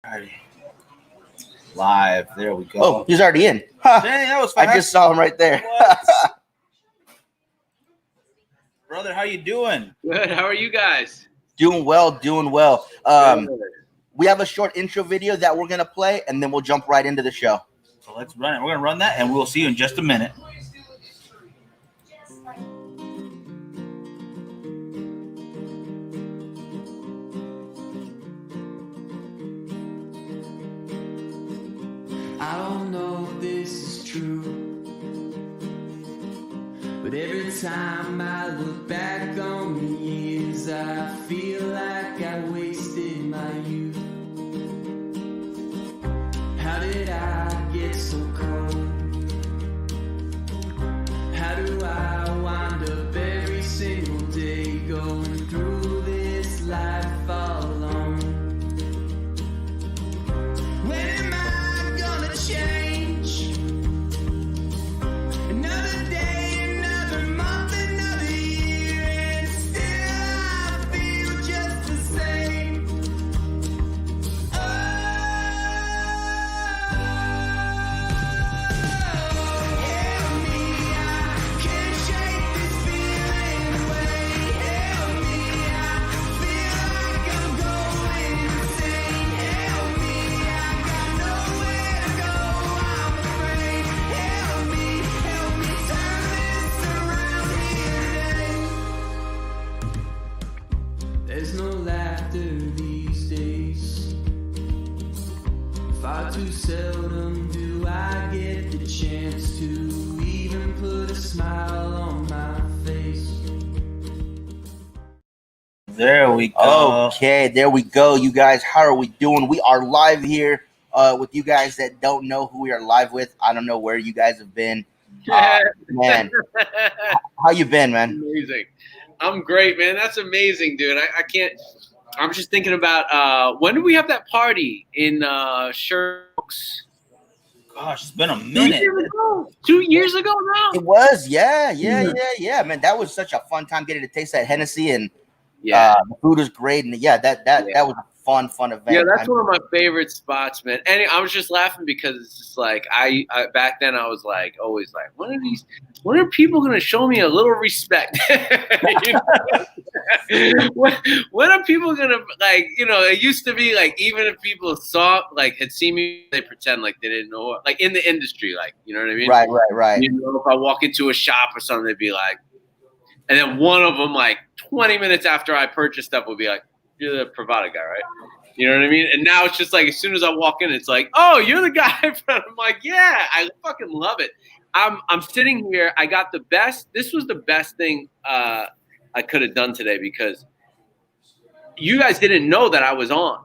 Alrighty. Live. There we go. Oh, he's already in. Huh. Dang, that was fast. I just saw him right there. Brother, how you doing? Good. How are you guys? Doing well. We have a short intro video that we're going to play, and then we'll jump right into the show. So let's run it. We're going to run that, and we'll see you in just a minute. I don't know if this is true, but every time I look back on the years, I feel like I wasted my youth. How did I get so cold? How do I wind up every single day going through this life all alone? When am I gonna change? Another day, another month, another year, and still I feel just the same. Oh, help me, I can't shake this feeling away. Help me, I feel like I'm going insane. Help me, I got nowhere to go, I'm afraid. Help me turn this around here today. There's no laughter these days. Far too seldom do I get the chance to even put a smile on my face. There we go. Okay, there we go. You guys, how are we doing? We are live here with you guys that don't know who we are live with. I don't know where you guys have been. Man, how you been, man? Amazing. I'm great, man. That's amazing, dude. I can't. I'm just thinking about when did we have that party in Sherbrooke? Gosh, it's been a 2 minute. years ago. 2 years ago now. It was, yeah, man. That was such a fun time getting to taste that Hennessy, and Yeah. the food was great, and that was a fun event. Yeah, that's one of my favorite spots, man. And I was just laughing because it's just like I back then I was like always like, when are people gonna show me a little respect? You know? when are people gonna it used to be like even if people had seen me, they pretend like they didn't know, like in the industry, like, you know what I mean? Right. You know, if I walk into a shop or something, they'd be like, and then one of them like 20 minutes after I purchased stuff would be like, "You're the Privada guy, right?" You know what I mean? And now it's just like as soon as I walk in, it's like, "Oh, you're the guy." I'm like, "Yeah, I fucking love it." I'm sitting here. I got the best. This was the best thing I could have done today because you guys didn't know that I was on.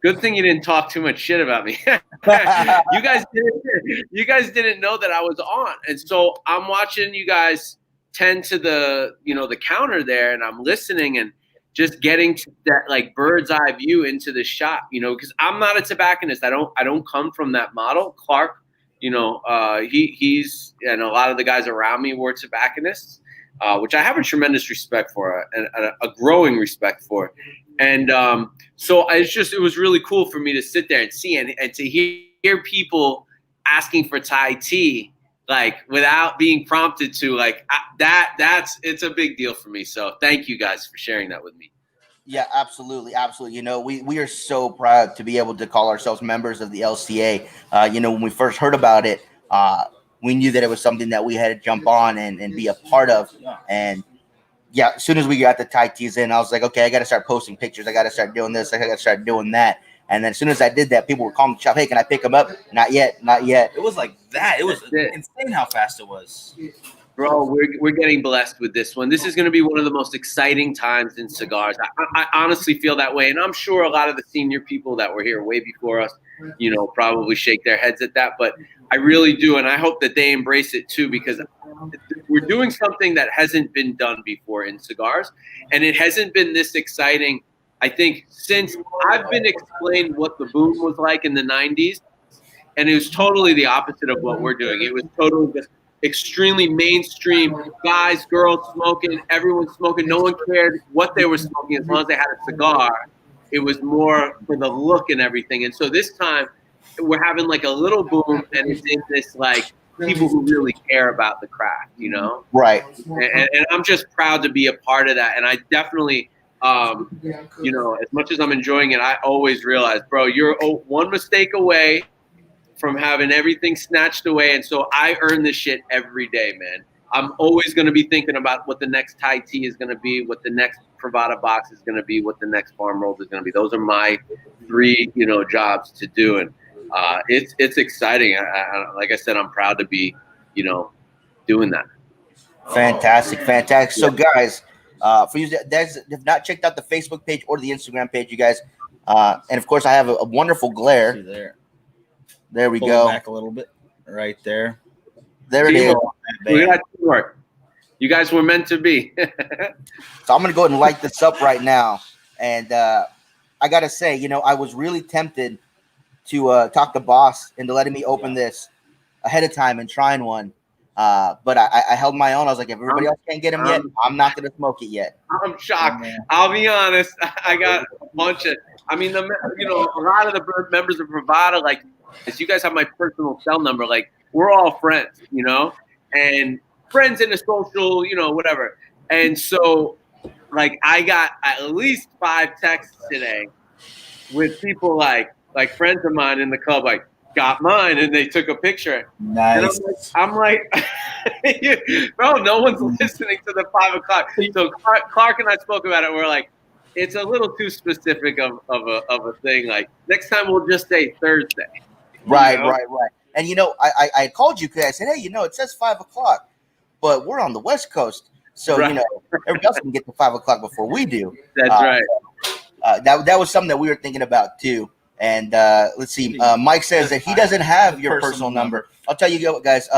Good thing you didn't talk too much shit about me. You guys didn't know that I was on, and so I'm watching you guys tend to the counter there, and I'm listening and just getting to that like bird's eye view into the shop, because I'm not a tobacconist. I don't come from that model. Clark, he's, and a lot of the guys around me were tobacconists, which I have a tremendous respect for, and a growing respect for. And so it was really cool for me to sit there and see and to hear people asking for Thai tea, like without being prompted to, like it's a big deal for me. So thank you guys for sharing that with me. Yeah, absolutely. We are so proud to be able to call ourselves members of the LCA. When we first heard about it, we knew that it was something that we had to jump on and be a part of. And yeah, as soon as we got the Thai teas in, I was like, okay, I got to start posting pictures. I got to start doing this. I got to start doing that. And then as soon as I did that, people were calling the shop, "Hey, can I pick them up?" Not yet. It was like that. It was insane how fast it was. Bro, we're getting blessed with this one. This is going to be one of the most exciting times in cigars. I honestly feel that way. And I'm sure a lot of the senior people that were here way before us, probably shake their heads at that. But I really do. And I hope that they embrace it too, because we're doing something that hasn't been done before in cigars. And it hasn't been this exciting, I think, since I've been explained what the boom was like in the 90s. And it was totally the opposite of what we're doing. It was totally just extremely mainstream, guys, girls smoking, everyone smoking. No one cared what they were smoking as long as they had a cigar. It was more for the look and everything. And so this time we're having like a little boom, and it's in this like people who really care about the craft, you know? Right. And I'm just proud to be a part of that. And I definitely, you know, as much as I'm enjoying it, I always realize, bro, you're one mistake away from having everything snatched away. And so I earn this shit every day, man. I'm always going to be thinking about what the next Thai tea is going to be, what the next Privada box is going to be, what the next farm rolls is going to be. Those are my 3, you know, jobs to do. And it's exciting. Like I said, I'm proud to be, you know, doing that. Fantastic. So guys, for you that have not checked out the Facebook page or the Instagram page, you guys, and of course I have a wonderful glare. There we go. Back a little bit, right there. There it is. We got teamwork. You guys were meant to be. So I'm gonna go ahead and light this up right now, and I gotta say, you know, I was really tempted to talk to boss into letting me open this ahead of time and trying one. But I held my own. I was like, if everybody else can't get them yet, I'm not going to smoke it yet. I'm shocked. I'll be honest. I got a bunch of, I mean, you know, a lot of the members of Privada, like, you guys have my personal cell number. Like, we're all friends, you know, and friends in the social, you know, whatever. And so, like, I got at least 5 texts today with people like friends of mine in the club, like, got mine, and they took a picture. Nice. And I'm like bro, no one's listening to the 5 o'clock. So Clark and I spoke about it. We're like, it's a little too specific of a thing. Like, next time we'll just say Thursday. Right. And you know, I called you because I said, hey, you know, it says 5 o'clock, but we're on the West Coast, so you know, everybody else can get to 5 o'clock before we do. That's right. That was something that we were thinking about too. And let's see, Mike says that he doesn't have your personal number. I'll tell you what, guys.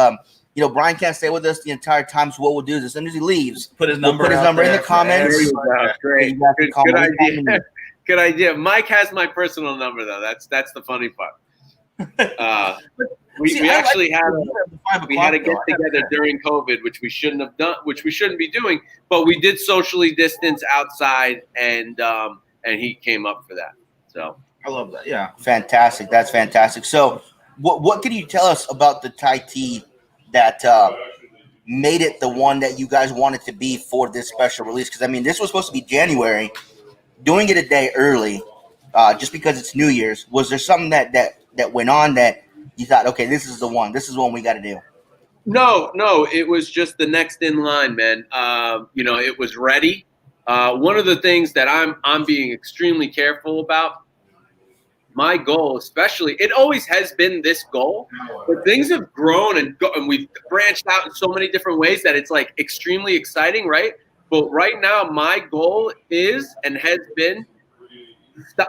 You know, Brian can't stay with us the entire time. So what we'll do is, as soon as he leaves, put his number in the comments. Great. Good idea. Good idea. Mike has my personal number though. That's the funny part. We actually had a get together during COVID, which we shouldn't have done, which we shouldn't be doing, but we did socially distance outside, and he came up for that. So I love that. Yeah, fantastic. That's fantastic. So, what can you tell us about the Thai tea that made it the one that you guys wanted to be for this special release? Because I mean, this was supposed to be January. Doing it a day early, just because it's New Year's. Was there something that went on that you thought, okay, this is the one. This is the one we got to do? No, it was just the next in line, man. You know, it was ready. One of the things that I'm being extremely careful about, my goal, especially, it always has been this goal, but things have grown and we've branched out in so many different ways that it's like extremely exciting, right? But right now, my goal is and has been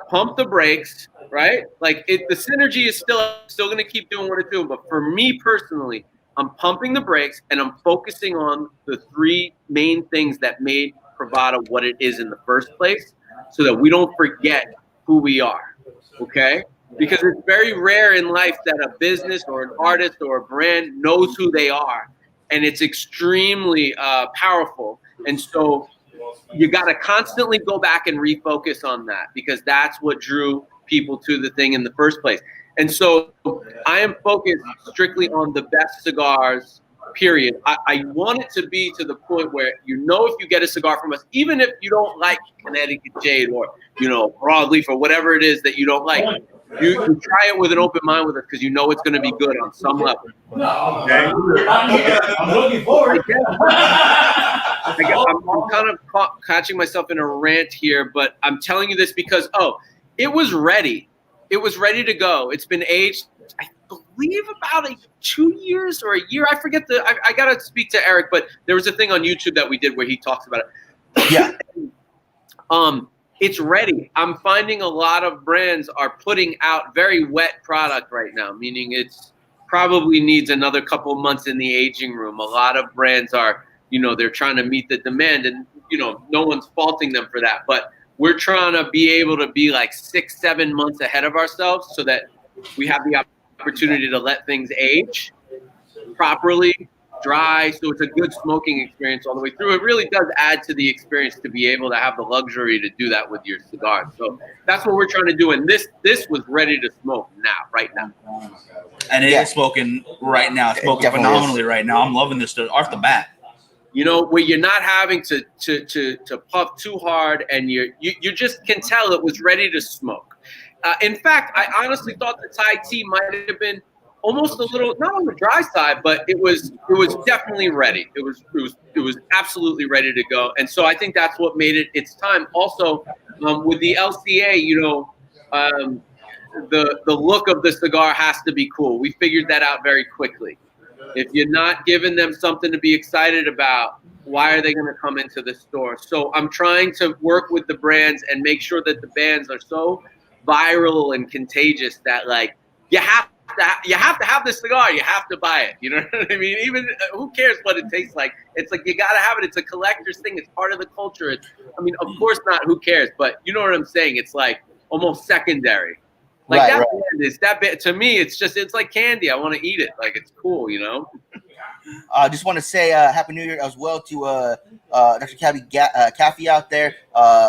pump the brakes, right? Like the synergy is still going to keep doing what it's doing. But for me personally, I'm pumping the brakes and I'm focusing on the 3 main things that made Privada what it is in the first place, so that we don't forget who we are. Okay? Because it's very rare in life that a business or an artist or a brand knows who they are. And it's extremely powerful. And so you got to constantly go back and refocus on that, because that's what drew people to the thing in the first place. And so I am focused strictly on the best cigars, period. I want it to be to the point where, you know, if you get a cigar from us, even if you don't like Connecticut Jade or, you know, broadleaf or whatever it is that you don't like, you try it with an open mind with us, because you know it's going to be good on some level. Okay? I'm looking forward. I'm kind of catching myself in a rant here, but I'm telling you this because, it was ready. It was ready to go. It's been aged, I believe, about 2 years or a year. I forget I got to speak to Eric, but there was a thing on YouTube that we did where he talks about it. Yeah. It's ready. I'm finding a lot of brands are putting out very wet product right now, meaning it's probably needs another couple months in the aging room. A lot of brands are, you know, they're trying to meet the demand, and, you know, no one's faulting them for that. But we're trying to be able to be like 6-7 months ahead of ourselves, so that we have the opportunity to let things age properly dry, so it's a good smoking experience all the way through. It really does add to the experience to be able to have the luxury to do that with your cigar. So that's what we're trying to do. And this was ready to smoke right now. And it is smoking right now. It's smoking phenomenally right now. I'm loving this off the bat. You know, where you're not having to puff too hard, and you just can tell it was ready to smoke. In fact, I honestly thought the Thai tea might have been almost a little, not on the dry side, but it was definitely ready. It was absolutely ready to go. And so I think that's what made it its time. Also, with the LCA, you know, the look of the cigar has to be cool. We figured that out very quickly. If you're not giving them something to be excited about, why are they going to come into the store? So I'm trying to work with the brands and make sure that the bands are so viral and contagious that, like, you have to have this cigar. You have to buy it. You know what I mean? Even who cares what it tastes like? It's like you got to have it. It's a collector's thing. It's part of the culture. I mean, of course not. Who cares? But you know what I'm saying? It's like almost secondary. Like right, band is that band, to me, it's like candy. I want to eat it. Like, it's cool, you know? I just want to say Happy New Year as well to Dr. Caffey out there.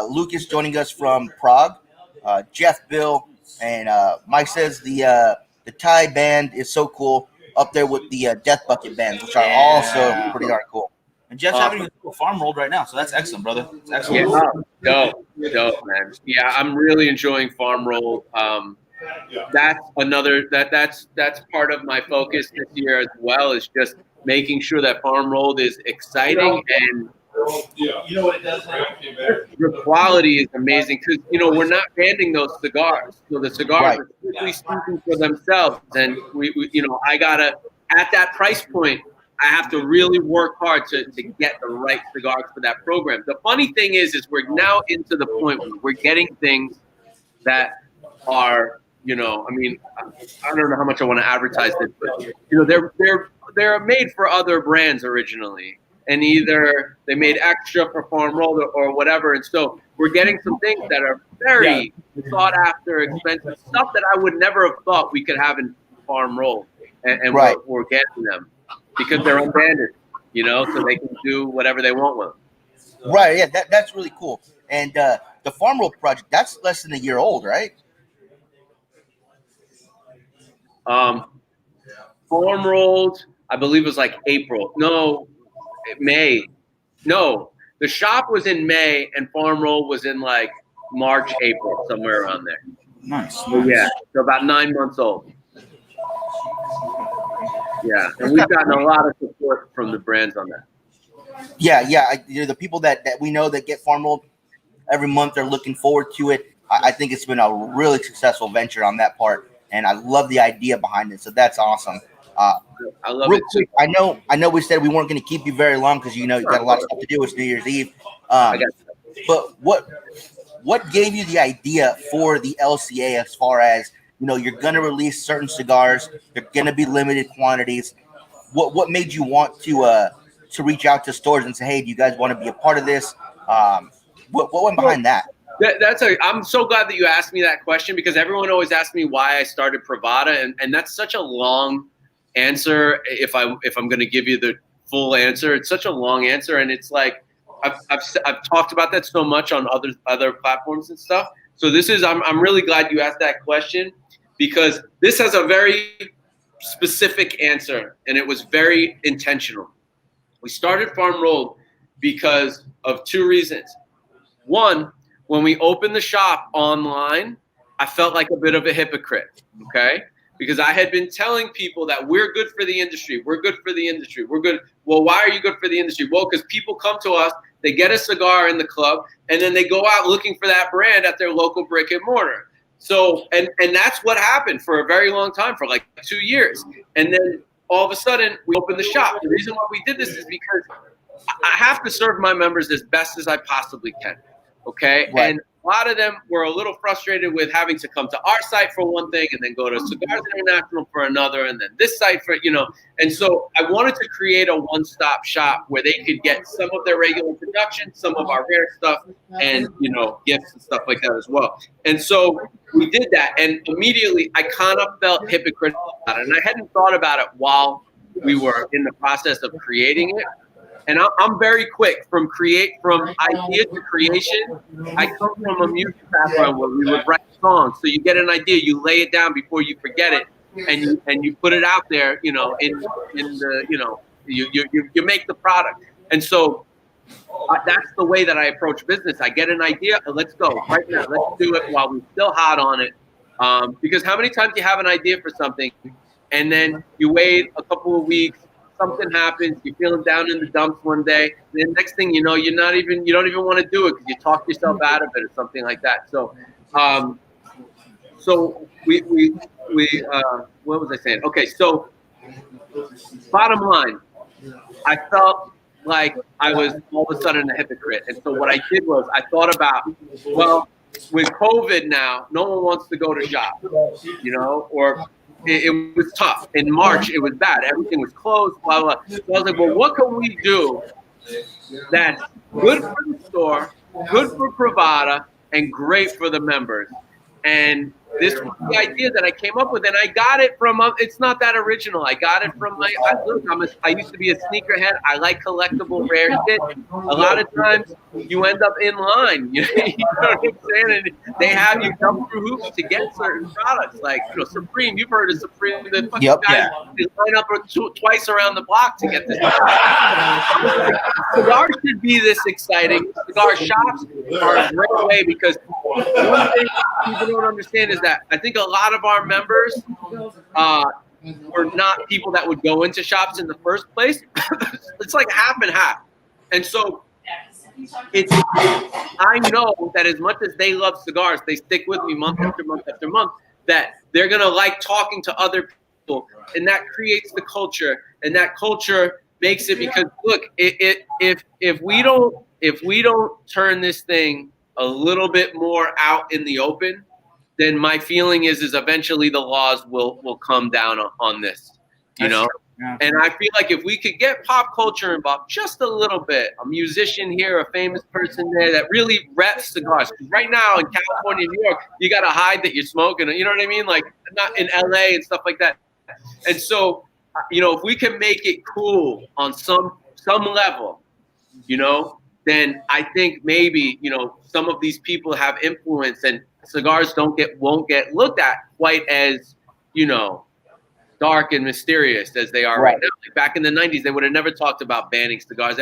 Lucas joining us from Prague. Jeff, Bill, and Mike says the Thai band is so cool, up there with the Death Bucket bands, which are also pretty darn cool. And Jeff's having a farm rolled right now, so that's excellent, brother. It's excellent. Yeah, dope, man. Yeah, I'm really enjoying farm roll. That's another that's part of my focus this year as well, is just making sure that farm rolled is exciting and you know what it does. The quality is amazing because we're not banding those cigars, so the cigars are strictly speaking for themselves, and we I gotta at that price point. I have to really work hard to get the right cigars for that program. The funny thing is we're now into the point where we're getting things that are, I mean, I don't know how much I want to advertise this, but they're made for other brands originally, and either they made extra for farm roll or whatever. And so we're getting some things that are very sought after, expensive stuff that I would never have thought we could have in farm roll, and we're getting them. Because they're unbanded, so they can do whatever they want with them. Right, yeah, that's really cool. And the Farm Roll project, that's less than a year old, right? Farm rolled, I believe it was like April. No, May. No, the shop was in May and Farm Roll was in like March, April, somewhere around there. Nice. So, yeah, so about 9 months old. Yeah, and we've gotten a lot of support from the brands on that. Yeah. The people that we know that get farm rolled every month are looking forward to it. I think it's been a really successful venture on that part, and I love the idea behind it. So that's awesome. I love it too. I know we said we weren't going to keep you very long because you got a lot of stuff to do. It's New Year's Eve. But what gave you the idea for the LCA as far as you're going to release certain cigars. They're going to be limited quantities. What made you want to reach out to stores and say, hey, do you guys want to be a part of this? What went behind that? I'm so glad that you asked me that question, because everyone always asks me why I started Privada, and that's such a long answer. If I'm going to give you the full answer, it's such a long answer, and it's like I've talked about that so much on other platforms and stuff. So I'm really glad you asked that question, because this has a very specific answer, and it was very intentional. We started Farm Rolled because of two reasons. One, when we opened the shop online, I felt like a bit of a hypocrite, okay? Because I had been telling people that we're good for the industry. We're good for the industry. We're good. Well, why are you good for the industry? Well, because people come to us, they get a cigar in the club, and then they go out looking for that brand at their local brick and mortar. So, and that's what happened for a very long time, for like 2 years. And then all of a sudden, we opened the shop. The reason why we did this is because I have to serve my members as best as I possibly can, okay? Right. And a lot of them were a little frustrated with having to come to our site for one thing and then go to Cigars International for another, and then this site for, And so I wanted to create a one-stop shop where they could get some of their regular production, some of our rare stuff, and, gifts and stuff like that as well. And so we did that, and immediately I kind of felt hypocritical about it, and I hadn't thought about it while we were in the process of creating it. And I'm very quick from idea to creation. I come from a music background where we would write songs. So you get an idea, you lay it down before you forget it, and you put it out there. You know, in the you make the product. And so that's the way that I approach business. I get an idea, let's go right now. Let's do it while we're still hot on it. Because how many times do you have an idea for something, and then you wait a couple of weeks? Something happens, you're feeling down in the dumps one day, and then next thing you know, you don't even want to do it because you talk yourself out of it or something like that. So, we what was I saying? Okay, so bottom line, I felt like I was all of a sudden a hypocrite, and so what I did was I thought about, well, with COVID now, no one wants to go to shop, you know, or it was tough. In March, it was bad. Everything was closed, blah, blah. So I was like, well, what can we do that's good for the store, good for Privada, and great for the members? And this was the idea that I came up with, and I got it from, it's not that original. I got it from I used to be a sneakerhead. I like collectible rare shit. A lot of times you end up in line, you know what I'm saying? And they have you jump through hoops to get certain products. Like, you know, Supreme, you've heard of Supreme. The fucking guys line up twice around the block to get this. Cigars should be this exciting. Cigar shops are a great way, because one thing people don't understand is that I think a lot of our members were not people that would go into shops in the first place. It's like half and half. And so I know that as much as they love cigars, they stick with me month after month after month, that they're going to like talking to other people. And that creates the culture. And that culture makes it, because look, if we don't turn this thing a little bit more out in the open, then my feeling is eventually the laws will come down on this, you know? Yeah. And I feel like if we could get pop culture involved just a little bit, a musician here, a famous person there that really reps cigars. Right now in California, New York, you got to hide that you're smoking, you know what I mean? Like, not in LA and stuff like that. And so, you know, if we can make it cool on some level, you know, then I think maybe, you know, some of these people have influence, and cigars won't get looked at quite as, you know, dark and mysterious as they are right now. Like back in the 90s, they would have never talked about banning cigars.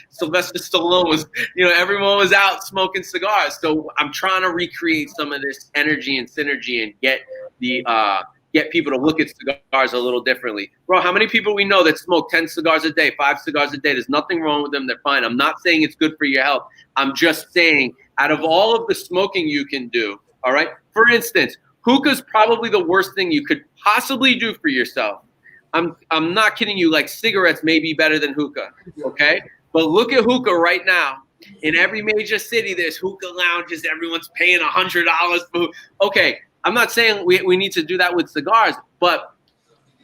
Sylvester Stallone was, you know, everyone was out smoking cigars. So I'm trying to recreate some of this energy and synergy and get people to look at cigars a little differently. Bro, how many people we know that smoke 10 cigars a day, 5 cigars a day? There's nothing wrong with them. They're fine. I'm not saying it's good for your health. I'm just saying, out of all of the smoking you can do, all right? For instance, hookah's probably the worst thing you could possibly do for yourself. I'm not kidding you. Like, cigarettes may be better than hookah, okay? But look at hookah right now. In every major city, there's hookah lounges. Everyone's paying $100 for. Okay, I'm not saying we need to do that with cigars, but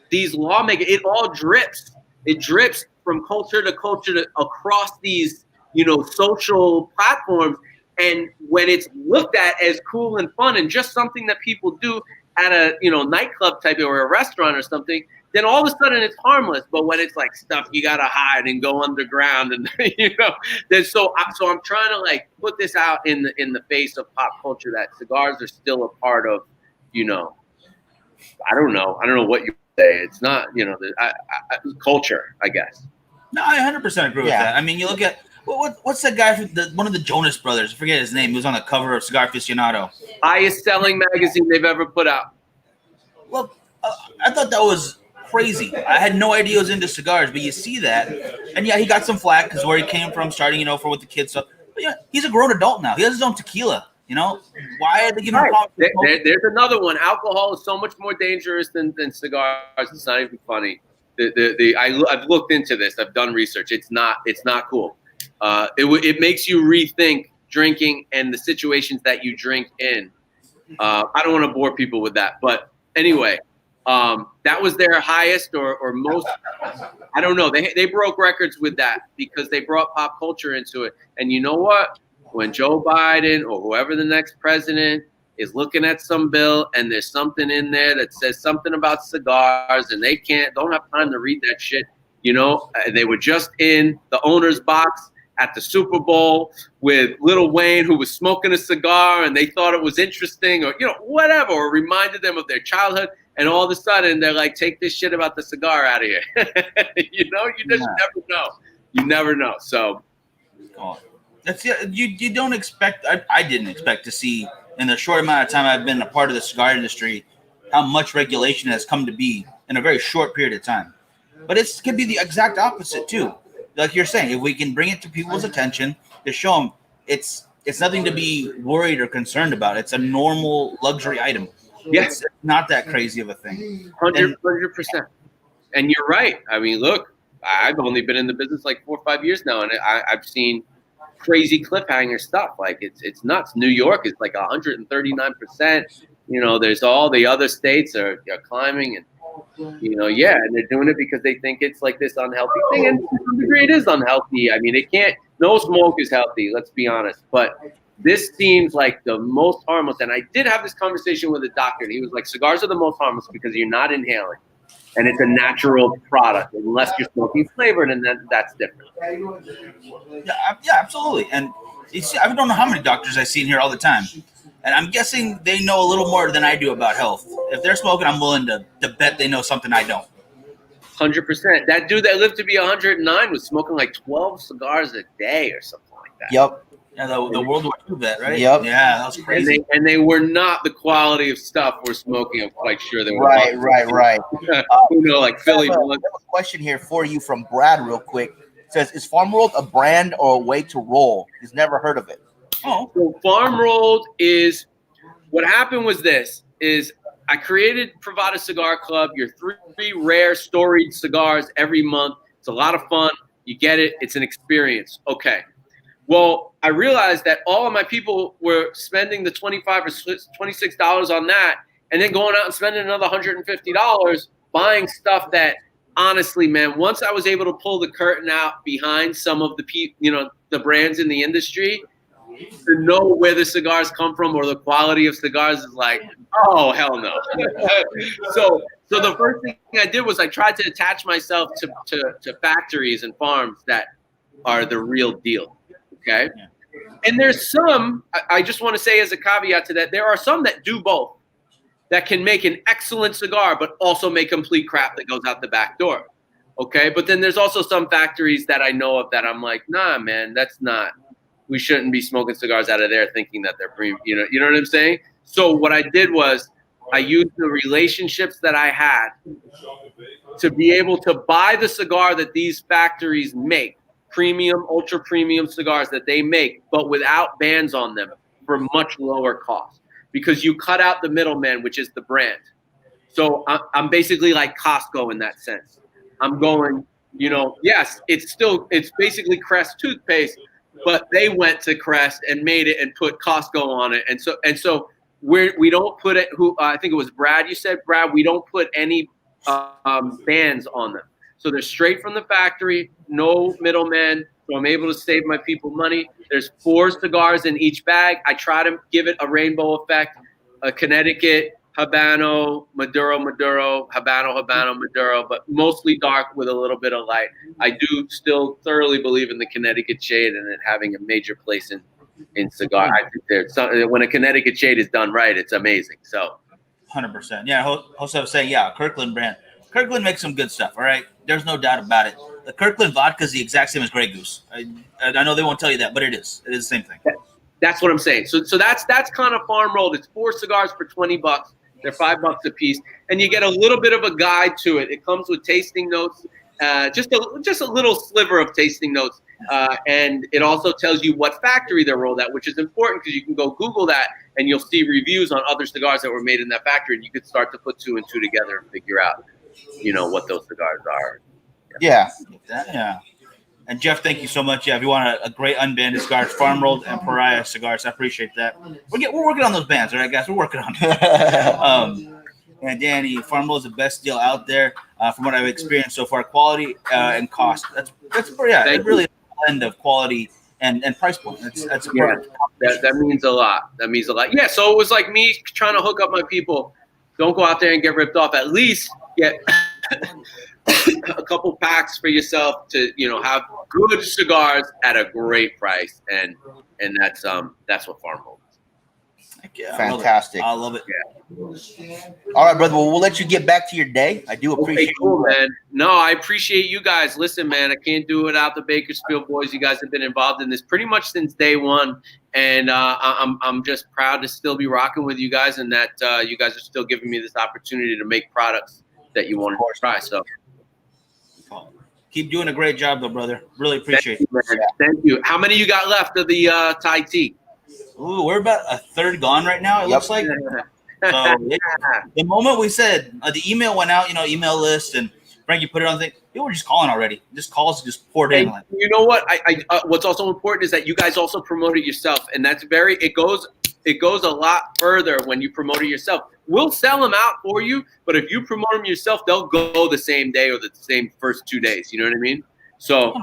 these lawmakers, it all drips. It drips from culture to culture across these, you know, social platforms. And when it's looked at as cool and fun and just something that people do at a, you know, nightclub type or a restaurant or something, then all of a sudden it's harmless. But when it's like stuff you gotta hide and go underground, and you know, then so I'm trying to like put this out in the face of pop culture, that cigars are still a part of, you know, I don't know what you say. It's not, you know, culture, I guess. No, I 100% agree with that. I mean, you look at. What's that guy from one of the Jonas Brothers? I forget his name. He was on the cover of Cigar Aficionado. Highest selling magazine they've ever put out. Well, I thought that was crazy. I had no idea he was into cigars, but you see that. And yeah, he got some flack because where he came from, starting, you know, for with the kids stuff. But yeah, he's a grown adult now. He has his own tequila, you know? Why are they giving him There's another one. Alcohol is so much more dangerous than cigars. It's not even funny. I've looked into this. I've done research. It's not cool. It makes you rethink drinking and the situations that you drink in. I don't want to bore people with that, but anyway, that was their highest or most. I don't know. They broke records with that because they brought pop culture into it. And you know what? When Joe Biden or whoever the next president is looking at some bill and there's something in there that says something about cigars and they don't have time to read that shit. You know, they were just in the owner's box at the Super Bowl with Lil Wayne, who was smoking a cigar, and they thought it was interesting, or whatever, or reminded them of their childhood. And all of a sudden, they're like, "Take this shit about the cigar out of here." You just never know. You never know. So, that's you don't expect. I didn't expect to see in the short amount of time I've been a part of the cigar industry how much regulation has come to be in a very short period of time. But it could be the exact opposite too. Like you're saying, if we can bring it to people's attention to show them it's nothing to be worried or concerned about. It's a normal luxury item. Yeah. It's not that crazy of a thing. 100%. And you're right. I mean, look, I've only been in the business like 4 or 5 years now, and I've seen crazy cliffhanger stuff. Like it's nuts. New York is like 139%. There's all the other states are climbing, and and they're doing it because they think it's like this unhealthy thing, and to some degree it is unhealthy. I mean, no smoke is healthy, let's be honest, but this seems like the most harmless. And I did have this conversation with a doctor, and he was like, cigars are the most harmless because you're not inhaling, and it's a natural product, unless you're smoking flavored, and then that's different. Yeah, absolutely. And you see, I don't know how many doctors I see in here all the time. And I'm guessing they know a little more than I do about health. If they're smoking, I'm willing to bet they know something I don't. 100%. That dude that lived to be 109 was smoking like 12 cigars a day or something like that. Yep. Yeah, the World War II vet, right? Yep. Yeah, that was crazy. And they were not the quality of stuff we're smoking. I'm quite sure they were. Right. Like Philly. I have a question here for you from Brad real quick. It says, is Farm Rolled a brand or a way to roll? He's never heard of it. Oh, so Farm Rolled is, what happened was this, is I created Privada Cigar Club, your 3 rare storied cigars every month. It's a lot of fun. You get it. It's an experience. Okay. Well, I realized that all of my people were spending the $25 or $26 on that, and then going out and spending another $150 buying stuff that, honestly, man, once I was able to pull the curtain out behind some of the brands in the industry, to know where the cigars come from or the quality of cigars is like, oh, hell no. So the first thing I did was I tried to attach myself to factories and farms that are the real deal. Okay. And there's some, I just want to say as a caveat to that, there are some that do both, that can make an excellent cigar, but also make complete crap that goes out the back door. Okay. But then there's also some factories that I know of that I'm like, nah, man, that's not. We shouldn't be smoking cigars out of there thinking that they're premium. You know what I'm saying? So what I did was I used the relationships that I had to be able to buy the cigar that these factories make, premium, ultra premium cigars that they make, but without bands on them for much lower cost, because you cut out the middleman, which is the brand. So I'm basically like Costco in that sense. I'm going, yes, it's basically Crest toothpaste, but they went to Crest and made it and put Costco on it. And so we don't put it, I think it was Brad, you said, Brad, we don't put any bands on them. So they're straight from the factory, no middleman. So I'm able to save my people money. There's 4 cigars in each bag. I try to give it a rainbow effect, a Connecticut, Habano, Maduro, Habano, Maduro, but mostly dark with a little bit of light. I do still thoroughly believe in the Connecticut shade and it having a major place in cigar. I think when a Connecticut shade is done right, it's amazing. So 100%. Yeah, Jose was saying, Kirkland brand. Kirkland makes some good stuff, all right? There's no doubt about it. The Kirkland vodka is the exact same as Grey Goose. I know they won't tell you that, but it is. It is the same thing. That's what I'm saying. So that's kind of farm rolled. It's 4 cigars for $20. They're $5 a piece, and you get a little bit of a guide to it. It comes with tasting notes, just a little sliver of tasting notes, and it also tells you what factory they're rolled at, which is important because you can go Google that and you'll see reviews on other cigars that were made in that factory, and you could start to put 2 and 2 together and figure out, what those cigars are. Yeah. And Jeff, thank you so much. Yeah, if you want a great unbanded cigars, Farm Rolled and Pariah cigars, I appreciate that. We're working on those bands, all right, guys? We're working on it. And Danny, Farm Rolled is the best deal out there from what I've experienced so far. Quality and cost. That's really a blend of quality and price point. That's a Yeah. perfect. That means a lot. That means a lot. Yeah. So it was like me trying to hook up my people. Don't go out there and get ripped off. At least get a couple packs for yourself to, have good cigars at a great price, and that's what Farm Home is. Heck yeah, Fantastic. I love it. All right, brother. Well, we'll let you get back to your day. I do appreciate Okay, cool, you. man. No, I appreciate you guys. Listen, man, I can't do it without the Bakersfield boys. You guys have been involved in this pretty much since day one, and I'm just proud to still be rocking with you guys, and that you guys are still giving me this opportunity to make products that you want to try. So Keep doing a great job, though, brother. Really appreciate it. man. Thank you. How many you got left of the Thai tea? Ooh, we're about a third gone right now. It looks like. So the moment we said the email went out, email list, and Frankie put it on the thing, people were just calling already. Just calls, just poured in. And you know what? What's also important is that you guys also promote it yourself, and that's it goes a lot further when you promote it yourself. We'll sell them out for you, but if you promote them yourself, they'll go the same day or the same first 2 days. You know what I mean? So,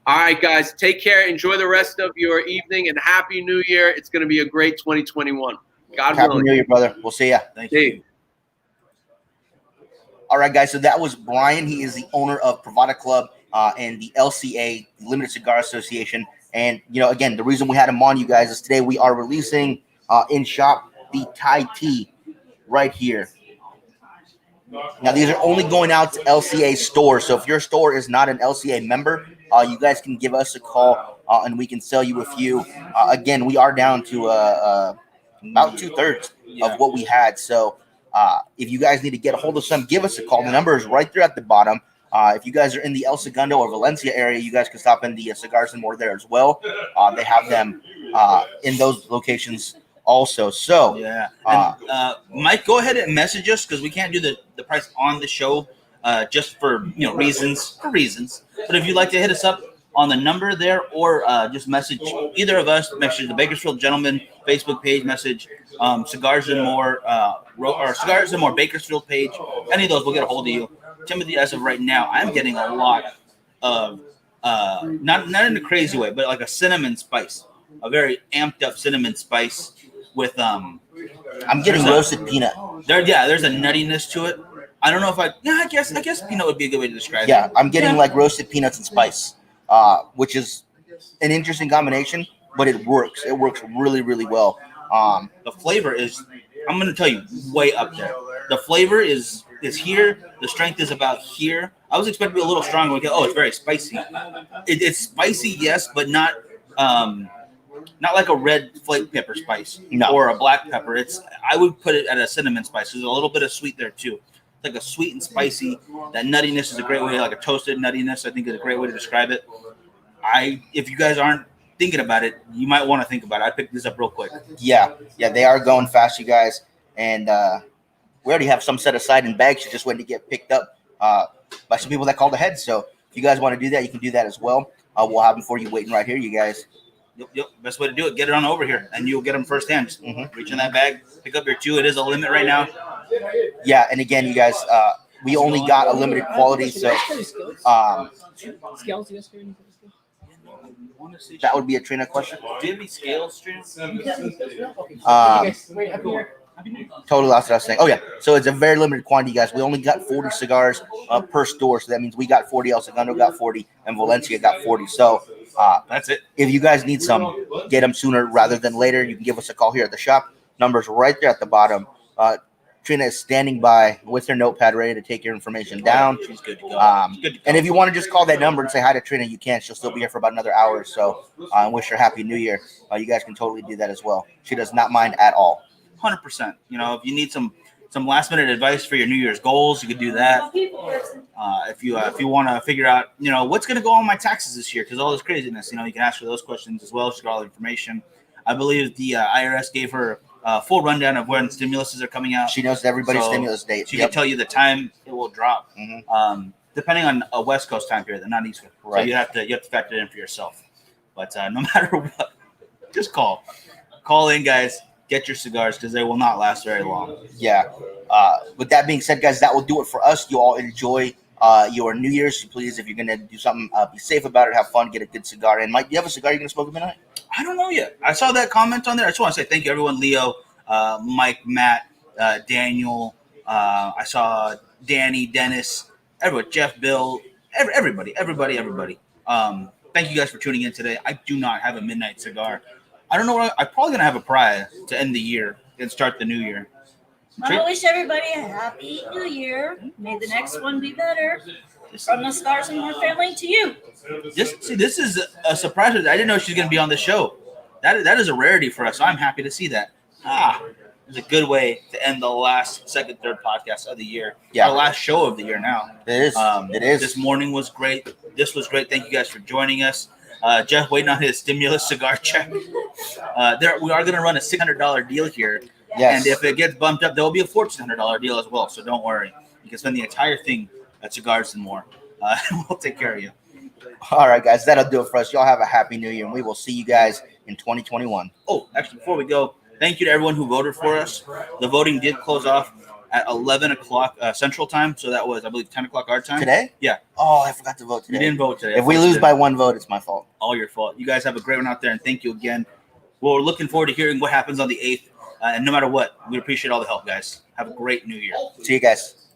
all right, guys, take care. Enjoy the rest of your evening, and Happy New Year. It's going to be a great 2021. God Happy willing. New Year, brother. We'll see ya. Thank you. All right, guys. So that was Brian. He is the owner of Privada Club and the LCA, Limited Cigar Association. And, again, the reason we had him on, you guys, is today we are releasing in shop the Thai tea right here. Now, these are only going out to LCA stores. So if your store is not an LCA member, you guys can give us a call and we can sell you a few. Again, we are down to about 2/3 of what we had. So if you guys need to get a hold of some, give us a call. The number is right there at the bottom. If you guys are in the El Segundo or Valencia area, you guys can stop in the Cigars and More there as well. They have them in those locations also. So yeah, and, Mike, go ahead and message us because we can't do the price on the show just for reasons. But if you'd like to hit us up on the number there, or just message either of us, message the Bakersfield Gentleman Facebook page, message Cigars and More or Cigars and More Bakersfield page. Any of those, we'll get a hold of you. Timothy, as of right now, I'm getting a lot of not in a crazy way, but like a cinnamon spice, a very amped up cinnamon spice with I'm getting roasted peanut. There's a nuttiness to it. I don't know if I guess peanut would be a good way to describe it. Yeah, I'm getting like roasted peanuts and spice, which is an interesting combination, but it works. It works really, really well. The flavor is, I'm going to tell you, way up there. The flavor is here. The strength is about here. I was expecting to be a little stronger. It's very spicy. It's spicy, yes, but not like a red flake pepper spice or a black pepper. I would put it at a cinnamon spice. There's a little bit of sweet there too. It's like a sweet and spicy. That nuttiness is a great way, like a toasted nuttiness, I think is a great way to describe it. If you guys aren't thinking about it, you might want to think about it. I picked this up real quick. Yeah, they are going fast, you guys. And we already have some set aside in bags. You're just waiting to get picked up by some people that called ahead. So if you guys want to do that, you can do that as well. We'll have them for you waiting right here, you guys. Yep. Best way to do it. Get it on over here, and you'll get them firsthand. Just reach in that bag, pick up your two. It is a limit right now. Yeah, and again, you guys, we only got a limited quality, so that would be a Trina question. Do you have any scales, Trina? Totally lost what I was saying. Oh yeah, so it's a very limited quantity, guys. We only got 40 cigars per store, so that means we got 40, El Segundo got 40, and Valencia got 40. So that's it. If you guys need some, get them sooner rather than later. You can give us a call here at the shop. Number's right there at the bottom. Trina is standing by with her notepad ready to take your information down. She's good to go. And if you want to just call that number and say hi to Trina, you can. She'll still be here for about another hour or so. And wish her Happy New Year. You guys can totally do that as well. She does not mind at all. 100%. If you need some last minute advice for your New Year's goals, you could do that. If you want to figure out, what's going to go on my taxes this year because all this craziness, you can ask her those questions as well. She's got all the information. I believe the IRS gave her a full rundown of when stimuluses are coming out. She knows everybody's stimulus date. She can tell you the time it will drop, depending on a West Coast time period, not East Coast. Right. So you have to factor it in for yourself. But no matter what, just call in, guys. Get your cigars because they will not last very long. Yeah. With that being said, guys, that will do it for us. You all enjoy your New Year's. Please, if you're gonna do something, be safe about it. Have fun. Get a good cigar. And Mike, do you have a cigar you're gonna smoke at midnight? I don't know yet. I saw that comment on there. I just want to say thank you, everyone. Leo, Mike, Matt, Daniel. I saw Danny, Dennis, everyone, Jeff, Bill, everybody. Thank you guys for tuning in today. I do not have a midnight cigar. I don't know what I'm probably gonna have a Privada to end the year and start the new year. I wish everybody a happy new year. May the next one be better. From the Stars and More family to you. This is a surprise. I didn't know she's going to be on the show. That is a rarity for us. So I'm happy to see that. It's a good way to end the last, second, third podcast of the year. Yeah. Our last show of the year now. It is. It is. This morning was great. This was great. Thank you guys for joining us. Jeff waiting on his stimulus cigar check. We are going to run a $600 deal here. Yes. And if it gets bumped up, there will be a $1,400 deal as well. So don't worry. You can spend the entire thing at Cigars and More. We'll take care of you. All right, guys, that'll do it for us. Y'all have a happy new year, and we will see you guys in 2021. Oh, actually, before we go, thank you to everyone who voted for us. The voting did close off at 11 o'clock Central Time, so that was, I believe, 10 o'clock our time. Today? Yeah. Oh, I forgot to vote You today. didn't vote today. If we lose by one vote, it's my fault. All your fault. You guys have a great one out there, and thank you again. We're looking forward to hearing what happens on the 8th, and no matter what, we appreciate all the help, guys. Have a great new year. See you guys.